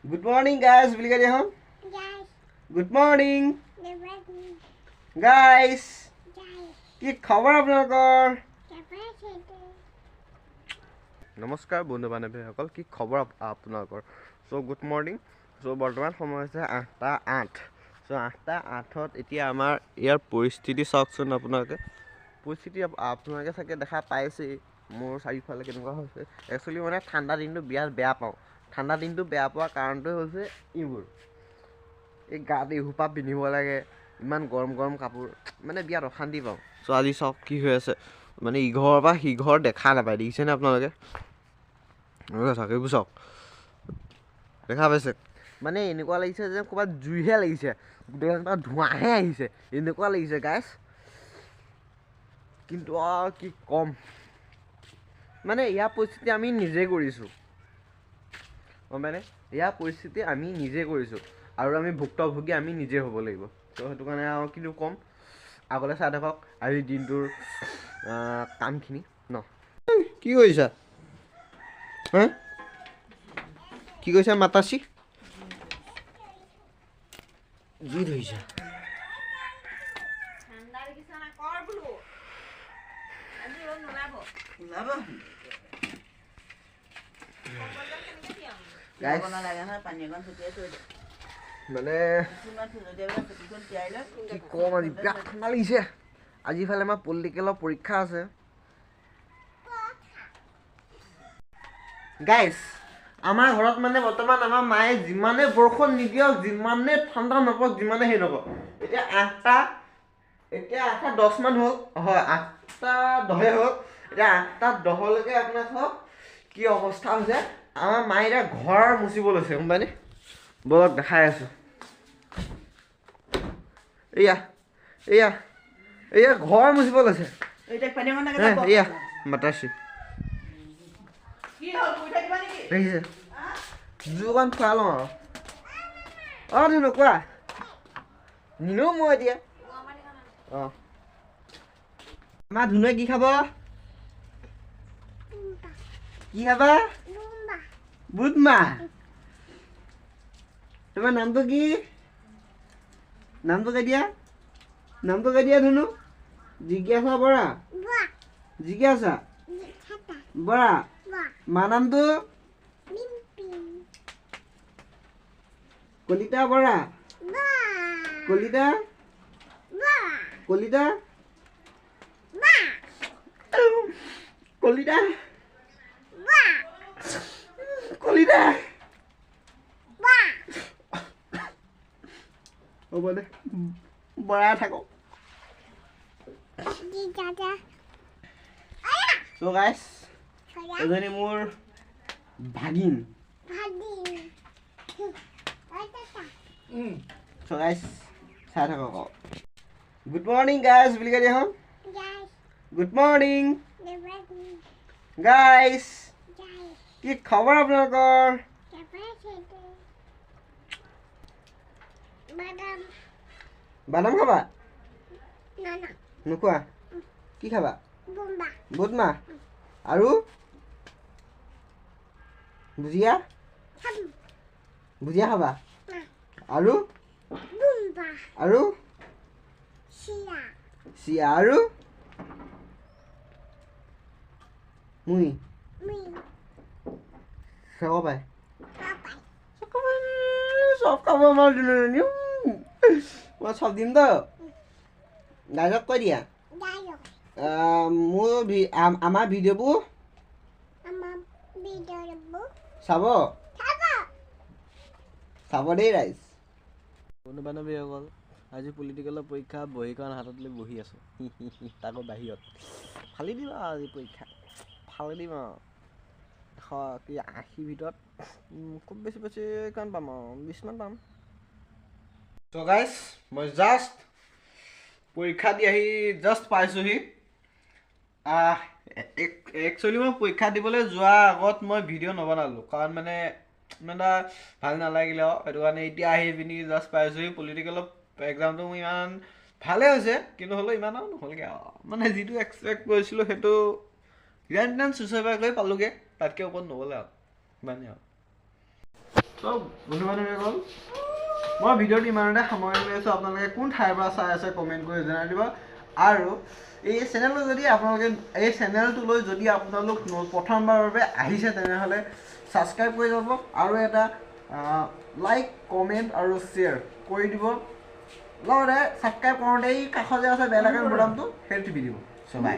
Good morning, guys. Will you get home? Guys, Good morning, the wedding, guys. guys, কি খবৰ আপোনালোকৰ? the president, নমস্কাৰ বন্ধু বান্ধৱীসকল, কি খবৰ আপোনালোকৰ? চ' গুড মৰ্ণিং। চ' বৰ্তমান সময় হৈছে 8:08। চ' 8:08ত এতিয়া আমাৰ ইয়াৰ পৰিস্থিতি চাওকচোন আপোনালোকে। পৰিস্থিতি আপোনালোকে চাগে দেখা পাইছেই মোৰ চাৰিওফালে কেনেকুৱা হৈছে। একচুৱেলি মানে ঠাণ্ডা দিনটো বিৰাট বেয়া পাওঁ। ঠাণ্ডা দিনটো বেয়া পোৱাৰ কাৰণটোৱে হৈছে এইবোৰ। এই গাত এসোপা পিন্ধিব লাগে, ইমান গৰম গৰম কাপোৰ, মানে বিৰাট অশান্তি পাওঁ। চ' আজি চাওক কি হৈ আছে, মানে ইঘৰৰ পৰা সিঘৰ দেখা নাপায়, দেখিছেনে আপোনালোকে? এইবোৰ চাওক, দেখা পাইছে? মানে এনেকুৱা লাগিছে যে ক'ৰবাত জুইহে লাগিছে, গোটেই ধোঁৱাহে আহিছে, এনেকুৱা লাগিছে গাইছ। কিন্তু কি ক'ম, মানে ইয়াৰ পৰিস্থিতি আমি নিজে কৰিছোঁ, গম পাইনে? ইয়াৰ পৰিস্থিতি আমি নিজে কৰিছোঁ আৰু আমি ভুক্তভোগী আমি নিজে হ'ব লাগিব। ত' সেইটো কাৰণে আৰু কিন্তু ক'ম, আগলৈ চাই থাকক আজিৰ দিনটোৰ কামখিনি ন। কি কৰিছা হা? কি কৈছা মাতাচি? জুই ধৰিছা? মানে কি ক'ম, আজি বিৰাট ঠাণ্ডা লাগিছে। আজি ইফালে আমাৰ পলিটিকেলৰ পৰীক্ষা আছে। গাইছ, আমাৰ ঘৰত মানে বৰ্তমান আমাৰ মায়ে যিমানে বৰষুণ নিদিয়ক, যিমানে ঠাণ্ডা নপৰক, যিমানে হেৰি নকৰক, এতিয়া 8:10 হ'ল, হয় 8:10 হ'ল। এতিয়া 8:10লৈকে আপোনাৰ চাওক কি অৱস্থা হৈছে। আমাৰ মায়ে এতিয়া ঘৰ মুচিব লৈছে, গম পায়নে? বলক দেখাই আছোঁ। এয়া এয়া এয়া ঘৰ মুচিব লৈছে। এয়া মাতাচি দেখিছে? জোৰকণ খুৱাই লওঁ আৰু। ধুনু কোৱা, নিনো মই এতিয়া। আমাৰ ধুনুৱে কি খাব? কি খাবা? বুটমাহ। তোমাৰ নামটো কি? নামটো কৈ দিয়া, নামটো কৈ দিয়া ধুনু। জিজ্ঞাসা বৰা। জিজ্ঞাসা বৰা। মাৰ নামটো? কলিতা বৰা। কলিতা কলিতা কলিতা কলিতা। হ'ব দে, বৰা থাকক। চ' গাইছ, এজনী মোৰ ভাগিন। চ' গাইছ চাই থাকক আকৌ। গুড মৰ্ণিং গাইছ বুলি কৈ দিয়া হম। গুড মৰ্ণিং গাইছ, কি খবৰ আপোনালোকৰ? বাদাম খাবা? নোখোৱা? কি খাবা? বুটমাহ আৰু ভুজিয়া? ভুজিয়া খাবা আৰু আৰু চিৰা আৰু মুই চব পাই চব খাব আমাৰ দুজনী। মই চব দিম তো। গাইজক কৈ দিয়া মোৰ আমাৰ ভিডিঅ'বোৰ চাব চাব দেই ৰাইজ। বন্ধু বান্ধৱীসকল, আজি পলিটিকেলৰ পৰীক্ষা বহীখন হাতত লৈ বহি আছোঁ, তাকো বাহিৰত। ফালি দিম আৰু আজি পৰীক্ষা, ফালি দিম আৰু 80 ভিতৰত খুব বেছি কিমান পাম আৰু 20 মান পাম। ত' গাইজ, মই জাষ্ট পৰীক্ষা দি আহি জাষ্ট পাইছোঁহি। একচুৱেলি মই পৰীক্ষা দিবলৈ যোৱাৰ আগত মই ভিডিঅ' নবনালোঁ, কাৰণ মানে ইমান এটা ভাল নালাগিলে আৰু সেইটো কাৰণে এতিয়া আহি পিনি জাষ্ট পাইছোঁহি। পলিটিকেলৰ এক্সামটো মোৰ ইমান ভালেই হৈছে, কিন্তু হ'লেও ইমান আৰু নহ'লগৈ আৰু, মানে যিটো এক্সপেক্ট কৰিছিলোঁ সেইটো যেন তেন চুচৰাই কৰি পালোঁগৈ, তাতকৈ ওপৰত নগ'লে আৰু ইমানেই আৰু। চ' বন্ধু বান্ধৱীসকল মই ভিডিঅ'টো ইমানতে সামৰি লৈছোঁ আপোনালোকে কোন ঠাইৰ পৰা চাই আছে কমেণ্ট কৰি জনাই দিব আৰু এই চেনেলটোলৈ যদি আপোনালোক প্ৰথমবাৰৰ বাবে আহিছে তেনেহ'লে ছাবস্ক্ৰাইব কৰি যাব আৰু এটা লাইক কমেণ্ট আৰু শ্বেয়াৰ কৰি দিব লগতে ছাবস্ক্ৰাইব কৰোঁতে এই কাষত যে আছে বেল আইকন বটনটো সেইটো টিপি দিব চ' বাই